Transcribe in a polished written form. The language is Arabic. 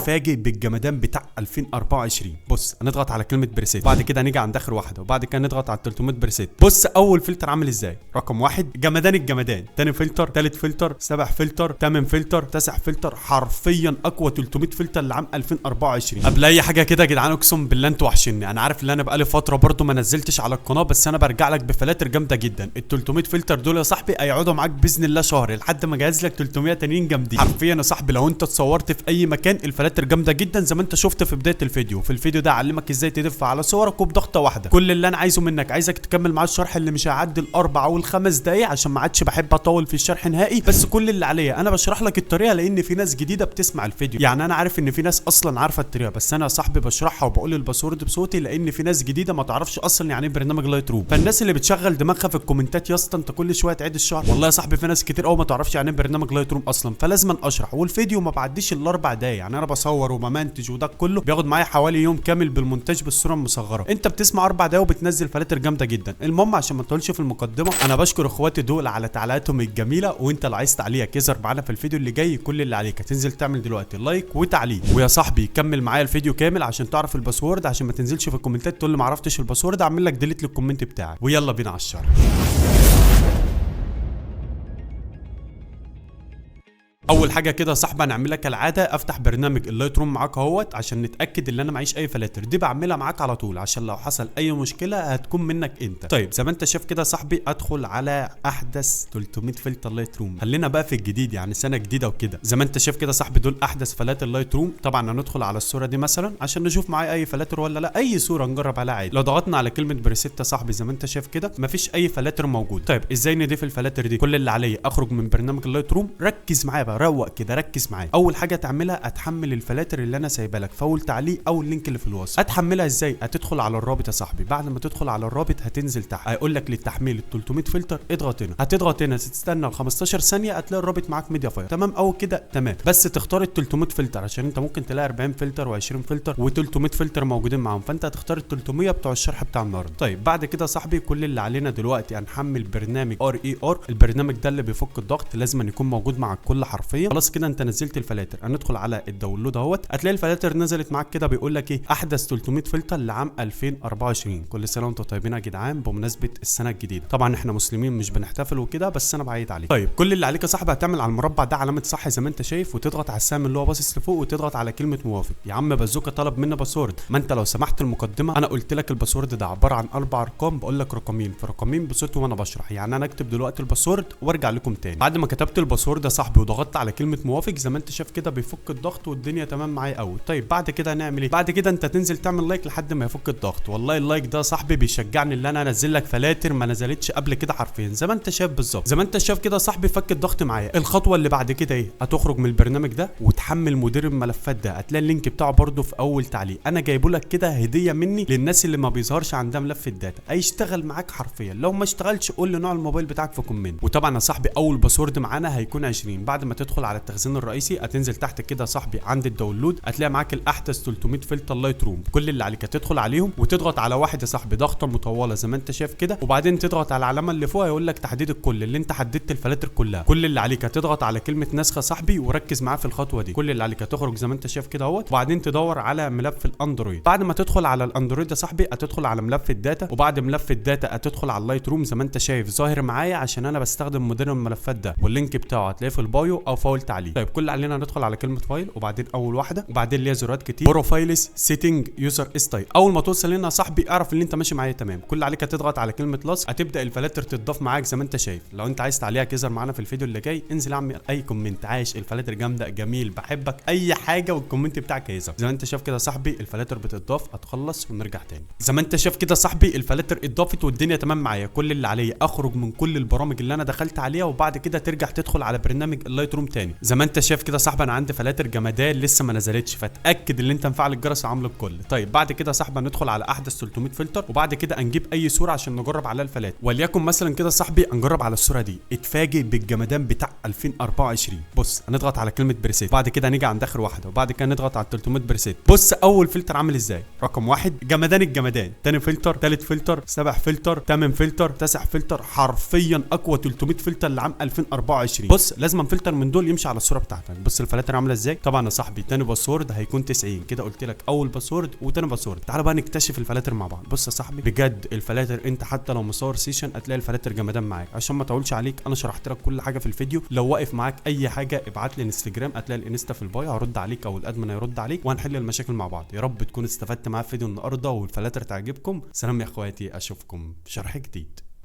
اتفاجئ بالجمدان بتاع 2024. بص هنضغط على كلمه بريسيت، بعد كده نيجي عند اخر واحده، وبعد كده نضغط على 300 بريسيت. بص اول فلتر عامل ازاي. رقم 1 جمدان الجمدان، تاني فلتر، تالت فلتر، سابع فلتر، تامن فلتر، تاسع فلتر، حرفيا اقوى 300 فلتر لعام 2024. قبل اي حاجه كده يا جدعان اقسم بالله انتوا وحشني. انا عارف ان انا بقالي فتره برضو ما نزلتش على القناه، بس انا برجع لك بفلاتر جامده جدا. ال 300 فلتر دول يا صاحبي هيقعدوا معاك باذن الله شهر لحد ما اجهز لك 300 تانيين جامدين. حرفيا يا صاحبي لو انت اتصورت في اي مكان الفلاتر جامده جدا زي ما انت شفت في بدايه الفيديو. في الفيديو ده اعلمك ازاي تدف على صورك وبضغطه واحده. كل اللي انا عايزه منك عايزك تكمل معايا الشرح اللي مش هيعدي الاربع او الخمس دقايق عشان ما عادش بحب اطول في الشرح نهائي. بس كل اللي عليا انا بشرح لك الطريقه لان في ناس جديده بتسمع الفيديو. يعني انا عارف ان في ناس اصلا عارفه الطريقه، بس انا يا صاحبي بشرحها وبقول الباسورد بصوتي لان في ناس جديده ما تعرفش اصلا يعني ايه برنامج لايت روم. فالناس اللي بتشغل دماغها في الكومنتات يا اسطى انت كل شويه تعيد الشرح، والله يا صاحبي في ناس كتير قوي ما تعرفش يعني ايه برنامج لايت روم اصلا. فلازم اشرح، والفيديو ما بعديش الاربع دقايق. يعني انا بصور وبمنتج وده كله بياخد معايا حوالي يوم كامل بالمونتاج بالصوره المصغره. انت بتسمع 4 دقايق وبتنزل فلاتر جامده جدا. المهم عشان ما تقولش في المقدمه، انا بشكر اخواتي دول على تعليقاتهم الجميله. وانت لو عايز تعليقك يظهر معانا في الفيديو اللي جاي، كل اللي عليك هتنزل تعمل دلوقتي لايك وتعليق. ويا صاحبي كمل معايا الفيديو كامل عشان تعرف الباسورد، عشان ما تنزلش في الكومنتات تقول لي ما عرفتش الباسورد اعمل لك ديليت للكومنت بتاعك. ويلا بينا على الشرح. اول حاجه كده يا صاحبي هنعملها كالعاده، افتح برنامج اللايت روم معاك اهوت عشان نتاكد ان انا معيش اي فلاتر. دي بعملها معاك على طول عشان لو حصل اي مشكله هتكون منك انت. طيب زي ما انت شايف كده يا صاحبي ادخل على احدث 300 فلتر لايت روم. خلينا بقى في الجديد يعني سنه جديده وكده. زي ما انت شايف كده يا صاحبي دول احدث فلاتر لايت روم. طبعا هندخل على الصوره دي مثلا عشان نشوف معايا اي فلاتر ولا لا. اي صوره نجرب عليها عادي. لو ضغطنا على كلمه بريسيت يا صاحبي زي ما انت شايف كده مفيش اي فلاتر موجود. طيب ازاي نضيف الفلاتر دي؟ كل اللي عليا اخرج من برنامج اللايت روم. ركز معايا بقى، روق كده، ركز معايا. اول حاجه تعملها هتحمل الفلاتر اللي انا سايبها لك في اول تعليق او اللينك اللي في الوصف. هتحملها ازاي؟ هتدخل على الرابط يا صاحبي. بعد ما تدخل على الرابط هتنزل تحت هيقول لك للتحميل ال 300 فلتر اضغط هنا. هتضغط هنا تستنى ال 15 ثانيه هتلاقي الرابط معاك ميديا فايل. تمام او كده تمام. بس تختار ال 300 فلتر عشان انت ممكن تلاقي 40 فلتر و20 فلتر و300 فلتر موجودين معاهم، فانت هتختار ال 300 بتوع الشرح بتاع النهارده. طيب بعد كده يا صاحبي كل اللي علينا دلوقتي هنحمل برنامج RER. البرنامج ده اللي بيفك الضغط، لازم يكون موجود معاك كل حرفيا. خلاص كده انت نزلت الفلاتر. هندخل على الداونلود اهوت هتلاقي الفلاتر نزلت معاك كده بيقول لك ايه احدث 300 فلتر لعام 2024. كل سنه وانتم طيبين يا جدعان بمناسبه السنه الجديده. طبعا احنا مسلمين مش بنحتفل وكده بس انا بعيد عليك. طيب كل اللي عليك يا صاحبي هتعمل على المربع ده علامه صح زي ما انت شايف، وتضغط على السهم اللي هو باصص لفوق وتضغط على كلمه موافق. يا عم بازوكا طلب منا باسورد. ما انت لو سمحت المقدمه انا قلت لك الباسورد ده عباره عن 4 ارقام، بقول لك رقمين في رقمين بصوت وانا بشرح. يعني انا اكتب دلوقتي الباسورد وارجع لكم تاني. بعد ما كتبت الباسورد يا صاحبي وضغطت على كلمه موافق زي ما انت شايف كده بيفك الضغط والدنيا تمام معايا قوي. طيب بعد كده هنعمل ايه؟ بعد كده انت تنزل تعمل لايك لحد ما يفك الضغط. والله اللايك ده صاحبي بيشجعني ان انا انزل لك فلاتر ما نزلتش قبل كده حرفيا زي ما انت شايف بالظبط. زي ما انت شايف كده صاحبي فك الضغط معايا. الخطوه اللي بعد كده ايه؟ هتخرج من البرنامج ده وتحمل مدير الملفات ده. هتلاقي اللينك بتاعه برده في اول تعليق. انا جايبه لك كده هديه مني للناس اللي ما بيظهرش عندها ملف الداتا. هيشتغل معاك حرفيا. لو ما اشتغلش قول لي نوع الموبايل بتاعك في كومنت. وطبعا يا صاحبي اول باسورد معانا هيكون 20. بعد ما تدخل على التخزين الرئيسي هتنزل تحت كده يا صاحبي عند الداونلود هتلاقي معاك الاحدث 300 فلتر لايت روم. كل اللي عليك هتدخل عليهم وتضغط على واحد يا صاحبي ضغطه مطوله زي ما انت شايف كده، وبعدين تضغط على العلامه اللي فوق هيقول لك تحديد الكل اللي انت حددت الفلاتر كلها. كل اللي عليك هتضغط على كلمه نسخه صاحبي وركز معاه في الخطوه دي. كل اللي عليك هتخرج زي ما انت شايف كده اهوت وبعدين تدور على ملف الاندرويد. بعد ما تدخل على الاندرويد يا صاحبي هتدخل على ملف الداتا، وبعد ملف الداتا هتدخل على اللايت روم زي ما انت شايف ظاهر معايا عشان انا بستخدم مدير الملفات ده، واللينك بتاعه هتلاقيه في البايو او في اول تعليق. طيب كل اللي علينا ندخل على كلمه فايل وبعدين اول واحده وبعدين ليها زرارات كتير بروفايلز سيتنج يوزر ستايل. اول ما توصل هنا يا صاحبي اعرف ان انت ماشي معايا تمام. كل اللي عليك هتضغط على كلمه لاس هتبدا الفلاتر تتضاف معاك زي ما انت شايف. لو انت عايز تعليقك يظهر معانا في الفيديو اللي جاي انزل اعمل اي كومنت عايش الفلاتر جامده جميل بحبك اي حاجه والكومنت بتاعك هيظهر. زي ما انت شايف كده يا صاحبي الفلاتر بتتضاف. هتخلص ونرجع تاني. زي ما انت شايف كده يا صاحبي الفلاتر اتضافت والدنيا تمام معايا. كل اللي عليا اخرج من كل البرامج اللي انا دخلت عليها وبعد كده ترجع تدخل على برنامج اللايت روم تاني. زي ما انت شايف كده يا صاحبي انا عندي فلاتر جمدان لسه ما نزلتش، فتاكد ان انت مفعل الجرس وعامل الكل. طيب بعد كده يا صاحبي ندخل على احدث 300 فلتر وبعد كده نجيب اي صوره عشان نجرب على الفلاتر. وليكن مثلا كده يا صاحبي نجرب على الصوره دي. اتفاجئ بالجمدان بتاع 2024. بص هنضغط على كلمه بريسيت، بعد كده نيجي عند اخر واحده وبعد كده نضغط على 300 بريسيت. بص اول فلتر عامل ازاي. رقم 1 جمدان الجمدان، تاني فلتر، تالت فلتر، سابع فلتر، تامن فلتر، تاسع فلتر، حرفيا اقوى 300 فلتر لعام 2024. بص لازم فلتر من من دول يمشي على الصوره بتاعتك. بص الفلاتر عامله ازاي. طبعا يا صاحبي تاني باسورد هيكون 90 كده، قلت لك اول باسورد وتاني باسورد. تعال بقى نكتشف الفلاتر مع بعض. بص يا صاحبي بجد الفلاتر انت حتى لو مصور سيشن هتلاقي الفلاتر جمدان معاك. عشان ما اطولش عليك انا شرحت لك كل حاجه في الفيديو. لو واقف معاك اي حاجه ابعت لي انستجرام، هتلاقي الانستا في البايو، هرد عليك او الادمن هيرد عليك وهنحل المشاكل مع بعض. يا رب تكون استفدت معايا في فيديو النهارده والفلاتر تعجبكم. سلام يا اخواتي، اشوفكم في شرح جديد.